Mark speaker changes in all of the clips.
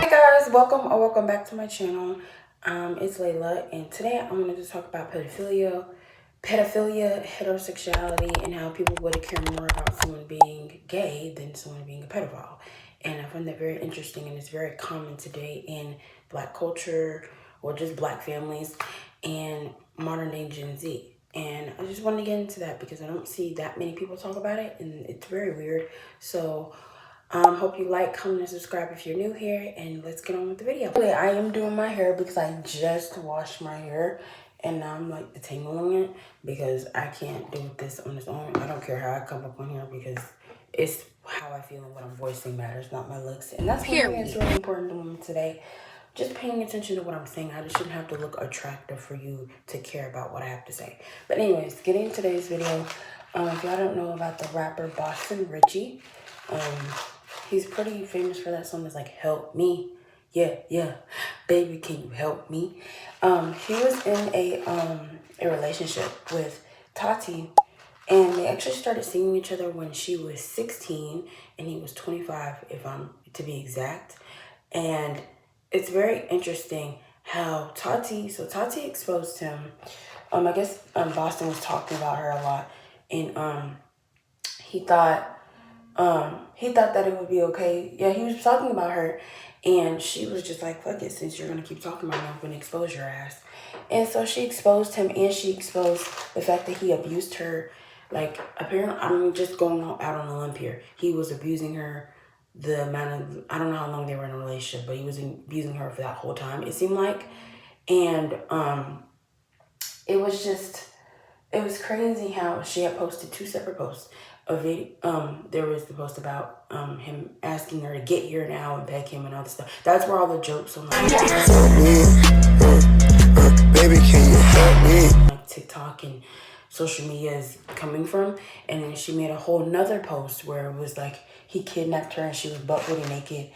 Speaker 1: Hey guys, welcome back to my channel. It's Layla, and today I wanted to talk about pedophilia, heterosexuality, and how people would care more about someone being gay than someone being a pedophile. And I find that very interesting, and it's very common today in Black culture or just Black families and modern day Gen Z. And I just wanted to get into that because I don't see that many people talk about it, and it's very weird. So hope you like, comment, and subscribe if you're new here, and let's get on with the video. Okay, I am doing my hair because I just washed my hair, and now I'm like detangling it because I can't do this on its own. I don't care how I come up on here because it's how I feel and what I'm voicing matters, not my looks. And that's one thing that's really important to women today. Just paying attention to what I'm saying. I just shouldn't have to look attractive for you to care about what I have to say. But anyways, getting into today's video, if y'all don't know about the rapper Boston Richey, he's pretty famous for that song that's like, help me. Yeah, baby, can you help me? He was in a relationship with Tati, and they actually started seeing each other when she was 16 and he was 25, if I'm to be exact. And it's very interesting how Tati exposed him. I guess Boston was talking about her a lot, and he thought that it would be okay. Yeah, he was talking about her, and she was just like, fuck it, since you're gonna keep talking about me, I'm gonna expose your ass. And so she exposed him, and she exposed the fact that he abused her. Like, apparently, I'm just going out on a limb here. He was abusing her the amount of, I don't know how long they were in a relationship, but he was abusing her for that whole time, it seemed like. And it was crazy how she had posted two separate posts. There was the post about him asking her to get here now and beg him and all this stuff. That's where all the jokes on like baby, can you help me? Like TikTok and social media is coming from. And then she made a whole nother post where it was like he kidnapped her and she was butt-booty naked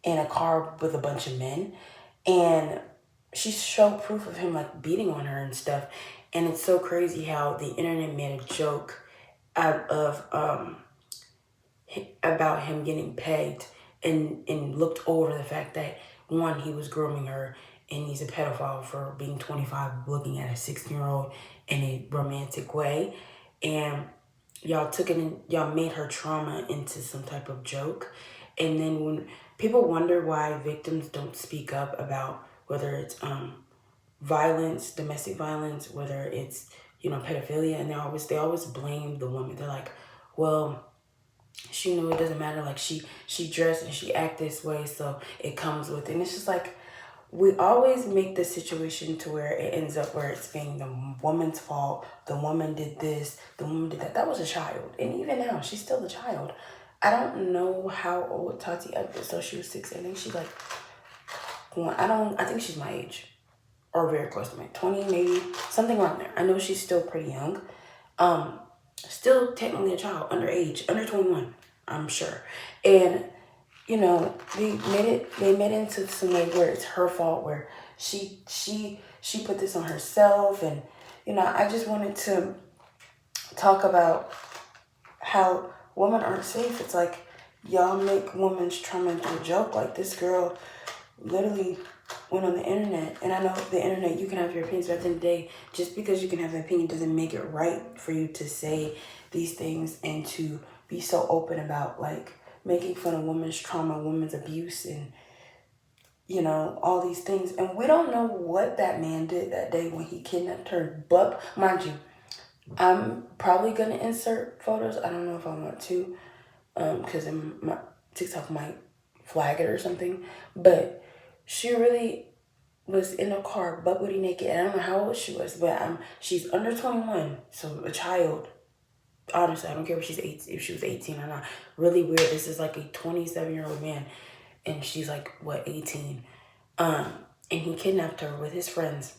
Speaker 1: in a car with a bunch of men, and she showed proof of him like beating on her and stuff. And it's so crazy how the internet made a joke out of about him getting pegged and looked over the fact that, one, he was grooming her, and he's a pedophile for being 25, looking at a 16-year-old in a romantic way. And y'all took it and y'all made her trauma into some type of joke. And then when people wonder why victims don't speak up about whether it's violence, domestic violence, whether it's, pedophilia, and they always blame the woman. They're like, well, she knew, it doesn't matter, like she dressed and she act this way, so it comes with it. And it's just like, we always make the situation to where it ends up where it's being the woman's fault. The woman did this, the woman did that. That was a child. And even now, she's still a child. I don't know how old Tati is. So she was 6. I think she's like, I think she's my age. Or very close to me. 20 maybe. Something around there. I know she's still pretty young. Still technically a child. Underage. Under 21. I'm sure. And they made it into some way where it's her fault, where she put this on herself. And I just wanted to talk about how women aren't safe. It's like, y'all make women's trauma into a joke. Like, this girl literally went on the internet, and I know the internet, you can have your opinions, but at the end of the day, just because you can have an opinion doesn't make it right for you to say these things and to be so open about like making fun of women's trauma, women's abuse, and all these things. And we don't know what that man did that day when he kidnapped her. But mind you, I'm probably gonna insert photos. I don't know if I want to, because my TikTok might flag it or something. But she really was in a car, butt-booty naked. And I don't know how old she was, but she's under 21, so a child. Honestly, I don't care if she was 18 or not. Really weird. This is like a 27-year-old man, and she's like, what, 18? And he kidnapped her with his friends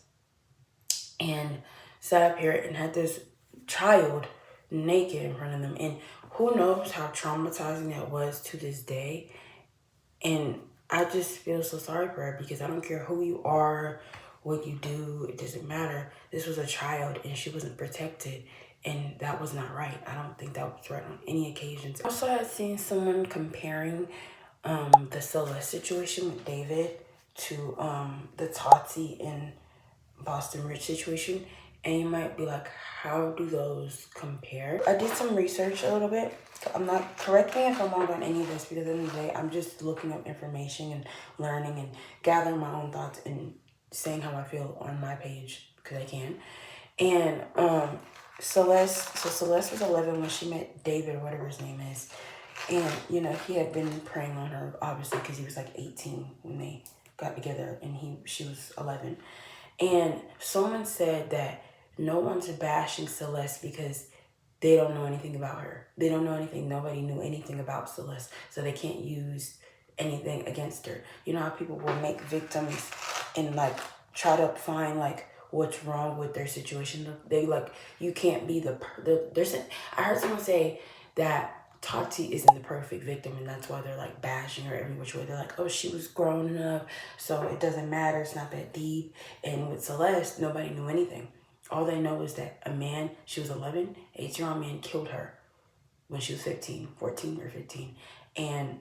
Speaker 1: and sat up here and had this child naked in front of them. And who knows how traumatizing that was to this day. And I just feel so sorry for her, because I don't care who you are, what you do, it doesn't matter. This was a child, and she wasn't protected. And that was not right. I don't think that was right on any occasions. Also, I've seen someone comparing the Celeste situation with David to the Tati and Boston Richey situation, and you might be like, how do those compare? I did some research a little bit. I'm not, correct me if I'm wrong on any of this, because at the end of the day, I'm just looking up information and learning and gathering my own thoughts and saying how I feel on my page, because I can. And Celeste was 11 when she met David, or whatever his name is. And, you know, he had been preying on her, obviously, because he was like 18 when they got together, and she was 11. And someone said that no one's bashing Celeste because they don't know anything about her. They don't know anything. Nobody knew anything about Celeste, so they can't use anything against her. You know how people will make victims and like try to find like what's wrong with their situation. They like, you can't be there's. I heard someone say that Tati isn't the perfect victim, and that's why they're like bashing her every which way. They're like, oh, she was grown enough, so it doesn't matter. It's not that deep. And with Celeste, nobody knew anything. All they know is that a man, she was 11, 18-year-old man killed her when she was 15, 14 or 15. And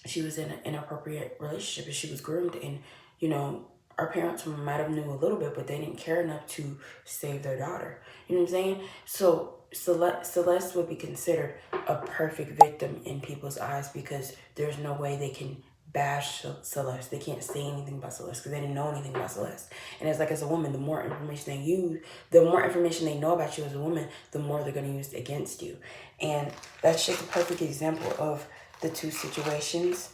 Speaker 1: she was in an inappropriate relationship, and she was groomed. And, you know, our parents might have knew a little bit, but they didn't care enough to save their daughter. You know what I'm saying? So Celeste would be considered a perfect victim in people's eyes, because there's no way they can bash Celeste. They can't say anything about Celeste because they didn't know anything about Celeste. And it's like, as a woman, the more information they use, the more information they know about you as a woman, the more they're going to use against you. And that's just a perfect example of the two situations.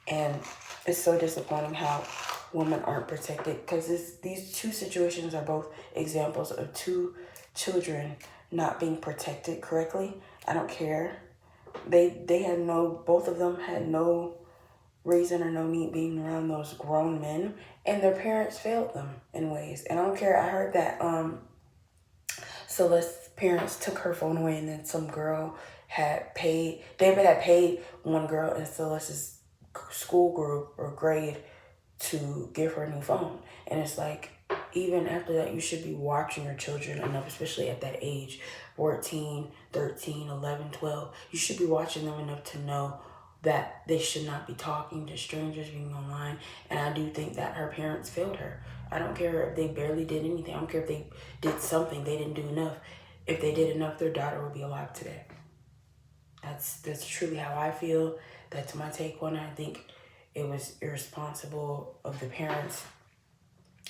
Speaker 1: And it's so disappointing how women aren't protected, because these two situations are both examples of two children not being protected correctly. I don't care. They had both of them had no reason or no need being around those grown men, and their parents failed them in ways. And I don't care. I heard that Celeste's parents took her phone away, and then some girl David had paid one girl in Celeste's school group or grade to give her a new phone. And it's like, even after that, you should be watching your children enough, especially at that age, 14, 13, 11, 12. You should be watching them enough to know that they should not be talking to strangers, being online. And I do think that her parents failed her. I don't care if they barely did anything. I don't care if they did something. They didn't do enough. If they did enough, their daughter would be alive today. That's truly how I feel. That's my take on it. I think it was irresponsible of the parents,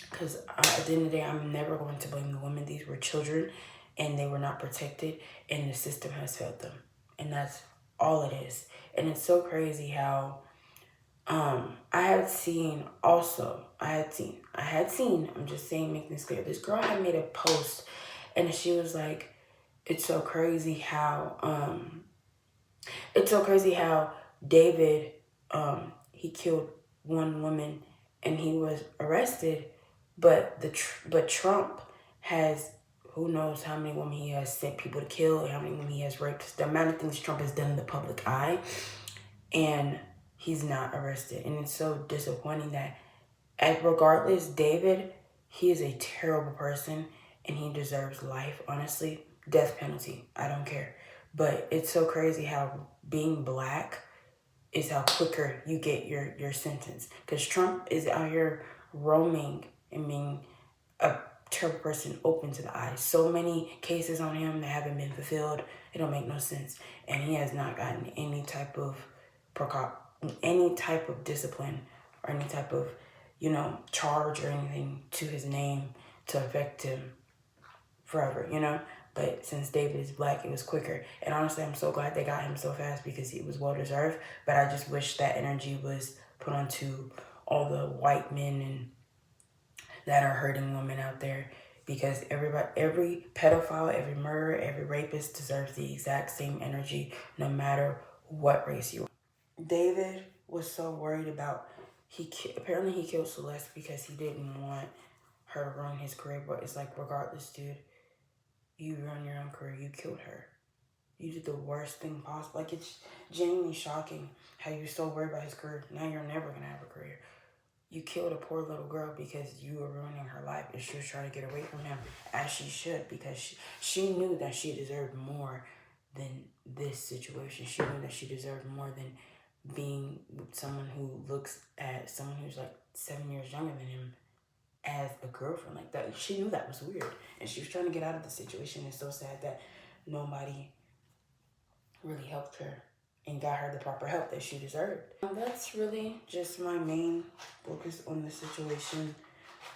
Speaker 1: because at the end of the day, I'm never going to blame the women. These were children, and they were not protected, and the system has failed them. And that's all it is. And it's so crazy how I had seen, I'm just saying, making this clear, this girl had made a post, and she was like, it's so crazy how David, he killed one woman and he was arrested, but Trump has, who knows how many women he has sent people to kill, how many women he has raped, the amount of things Trump has done in the public eye, and he's not arrested. And it's so disappointing that, regardless, David, he is a terrible person and he deserves life, honestly. Death penalty, I don't care. But it's so crazy how being black is how quicker you get your sentence. Because Trump is out here roaming and being a terrible person, open to the eyes. So many cases on him that haven't been fulfilled. It don't make no sense. And he has not gotten any type of discipline or any type of, charge or anything to his name to affect him forever, But since David is black, it was quicker. And honestly, I'm so glad they got him so fast, because it was well deserved. But I just wish that energy was put onto all the white men and that are hurting women out there, because every pedophile, every murderer, every rapist deserves the exact same energy, no matter what race you are. David was so worried about, apparently he killed Celeste because he didn't want her to ruin his career. But it's like, regardless, dude, you ruined your own career. You killed her. You did the worst thing possible. Like, it's genuinely shocking how you're so worried about his career. Now you're never going to have a career. You killed a poor little girl because you were ruining her life, and she was trying to get away from him, as she should, because she knew that she deserved more than this situation. She knew that she deserved more than being with someone who looks at someone who's like 7 years younger than him as a girlfriend like that. She knew that was weird, and she was trying to get out of the situation. It's so sad that nobody really helped her and got her the proper help that she deserved. That's really just my main focus on the situation.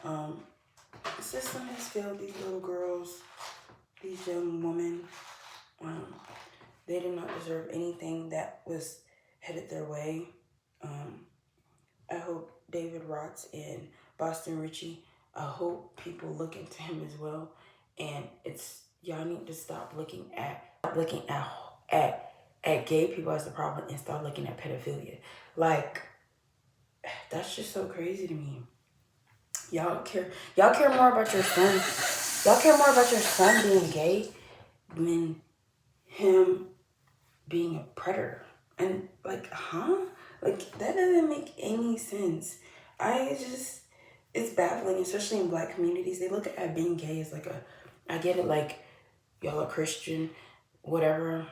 Speaker 1: The system has failed these little girls, these young women. They do not deserve anything that was headed their way. I hope David Rotz and Boston Richey, I hope people look into him as well. And y'all need to stop looking at gay people as the problem and start looking at pedophilia. Like, that's just so crazy to me. Y'all care more about your son. Y'all care more about your son being gay than him being a predator. And like, huh? Like, that doesn't make any sense. It's baffling, especially in Black communities. They look at being gay as like I get it, like, y'all are Christian, whatever,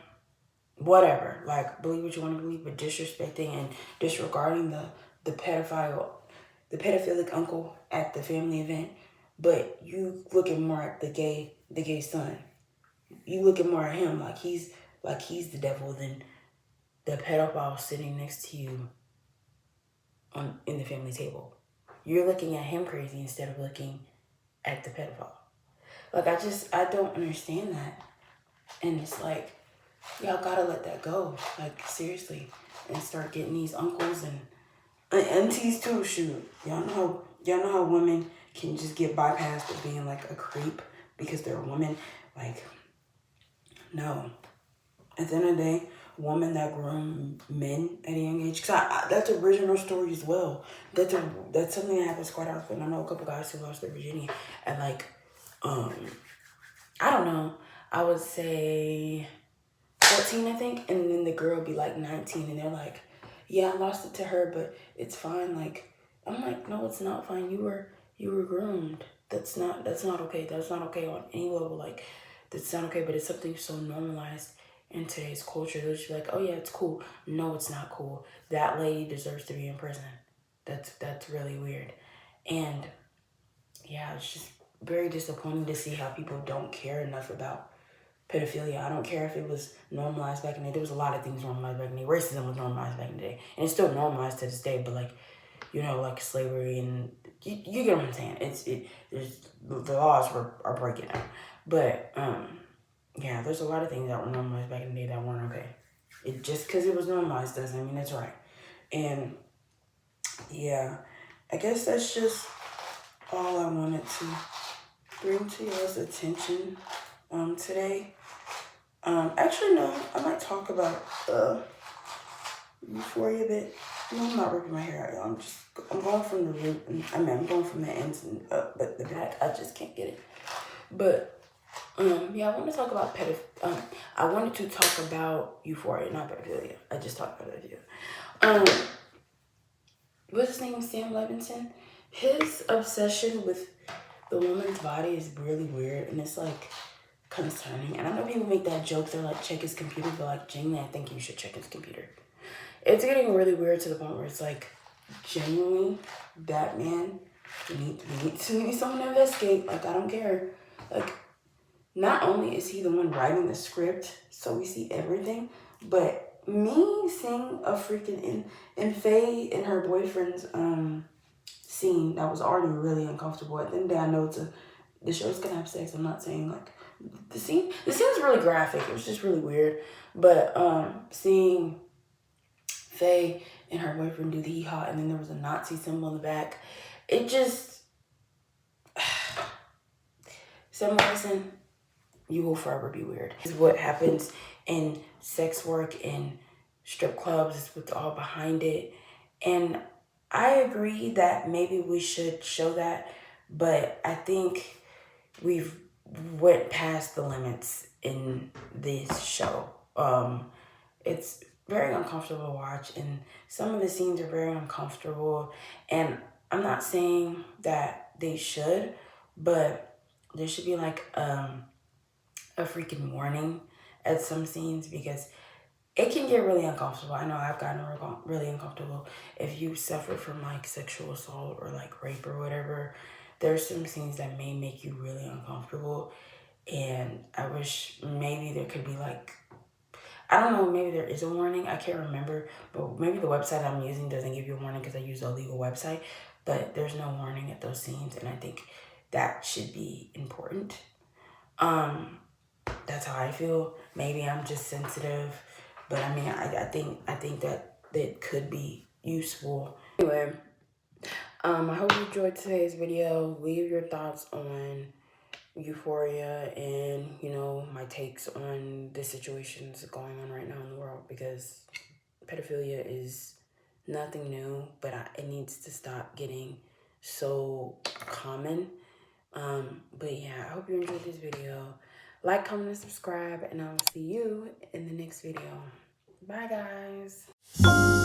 Speaker 1: like, believe what you want to believe, but disrespecting and disregarding the pedophilic uncle at the family event. But you looking more at the gay son. You looking more at him like he's the devil than the pedophile sitting next to you in the family table. You're looking at him crazy instead of looking at the pedophile. Like, I don't understand that. And it's like, y'all gotta let that go. Like, seriously. And start getting these uncles and aunties too, shoot. Y'all know how women can just get bypassed of being like a creep because they're a woman. Like, no. At the end of the day, women that groom men at a young age, because that's an original story as well. That's something that happens quite often. I know a couple guys who lost their virginity at like, I don't know, I would say 14, I think, and then the girl be like 19, and they're like, yeah, I lost it to her, but it's fine. Like, I'm like, no, it's not fine. You were groomed. That's not okay. That's not okay on any level. Like, that's not okay, but it's something so normalized in today's culture. They'll just be like, oh yeah, it's cool. No, it's not cool. That lady deserves to be in prison. That's really weird. And yeah, it's just very disappointing to see how people don't care enough about pedophilia. I don't care if it was normalized back in the day. There was a lot of things normalized back in the day. Racism was normalized back in the day. And it's still normalized to this day, but like, like slavery and you get what I'm saying. There's the laws are breaking down. But yeah, there's a lot of things that were normalized back in the day that weren't okay. It just because it was normalized doesn't mean it's right. And yeah, I guess that's just all I wanted to bring to y'all's attention today. Actually, no, I might talk about Euphoria a bit. No, I'm not ripping my hair out, y'all. I'm going from the root, and I'm going from the ends and up, but the back, I just can't get it. But yeah, I want to talk about I wanted to talk about Euphoria, not pedophilia. I just talked about pedophilia. What's his name? Sam Levinson. His obsession with the woman's body is really weird, and it's like concerning. And I know people make that joke. They're like, check his computer, but like, genuinely, I think you should check his computer. It's getting really weird to the point where it's like, genuinely, Batman, we need someone to investigate. Like, I don't care. Like, not only is he the one writing the script, so we see everything, but me seeing a freaking in Faye and her boyfriend's scene that was already really uncomfortable. At the end of the day, I know the show's gonna have sex. I'm not saying like the scene was really graphic. It was just really weird. But seeing Faye and her boyfriend do the hee-haw, and then there was a Nazi symbol in the back. It just Sam Morrison, you will forever be weird. It's what happens in sex work and strip clubs. It's what's all behind it. And I agree that maybe we should show that, but I think we've went past the limits in this show. It's very uncomfortable to watch, and some of the scenes are very uncomfortable. And I'm not saying that they should, but there should be like a freaking warning at some scenes, because it can get really uncomfortable. I know I've gotten really uncomfortable. If you suffer from like sexual assault or like rape or whatever, there's some scenes that may make you really uncomfortable. And I wish maybe there could be like, I don't know, maybe there is a warning. I can't remember, but maybe the website I'm using doesn't give you a warning because I use a legal website, but there's no warning at those scenes. And I think that should be important. That's how I feel. Maybe I'm just sensitive, but I mean, I think that it could be useful. Anyway, I hope you enjoyed today's video. Leave your thoughts on Euphoria and, you know, my takes on the situations going on right now in the world, because pedophilia is nothing new, but it needs to stop getting so common. But yeah, I hope you enjoyed this video. Like, comment, and subscribe, and I'll see you in the next video. Bye, guys.